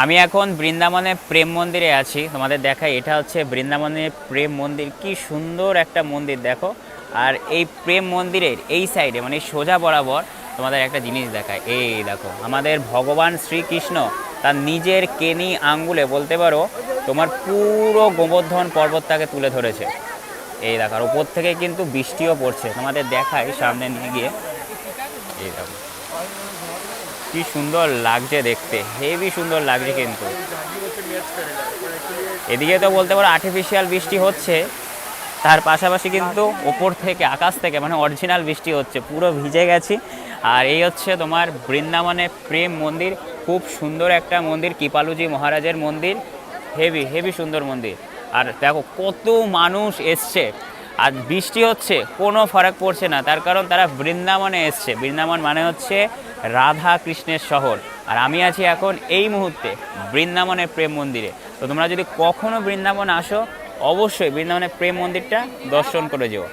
আমি এখন বৃন্দাবনে প্রেম মন্দিরে আছি, তোমাদের দেখাই। এটা হচ্ছে বৃন্দাবনের প্রেম মন্দির, কি সুন্দর একটা মন্দির দেখো। আর এই প্রেম মন্দিরের এই সাইডে মানে সোজা বরাবর তোমাদের একটা জিনিস দেখায়। এই দেখো আমাদের ভগবান শ্রীকৃষ্ণ তার নিজের কেনি আঙ্গুলে বলতে পারো তোমার পুরো গোবর্ধন পর্বতটাকে তুলে ধরেছে। এই দেখো, আর উপর থেকে কিন্তু বৃষ্টিও পড়ছে, তোমাদের দেখাই সামনে নিয়ে গিয়ে। এই দেখো কি সুন্দর লাগছে দেখতে, হেভি সুন্দর লাগছে। কিন্তু এদিকে তো বলতে পারো আর্টিফিশিয়াল বৃষ্টি হচ্ছে, তার পাশাপাশি কিন্তু ওপর থেকে আকাশ থেকে মানে অরিজিনাল বৃষ্টি হচ্ছে, পুরো ভিজে গেছি। আর এই হচ্ছে তোমার বৃন্দাবনে প্রেম মন্দির, খুব সুন্দর একটা মন্দির, কৃপালুজি মহারাজের মন্দির, হেভি হেভি সুন্দর মন্দির। আর দেখো কত মানুষ এসছে, আর বৃষ্টি হচ্ছে কোনো ফারাক পড়ছে না, তার কারণ তারা বৃন্দাবনে এসছে। বৃন্দাবন মানে হচ্ছে রাধা কৃষ্ণের শহর। আর আমি আছি এখন এই মুহূর্তে বৃন্দাবনের প্রেম মন্দিরে। তো তোমরা যদি কখনো বৃন্দাবন আসো, অবশ্যই বৃন্দাবনের প্রেম মন্দিরটা দর্শন করে যেও।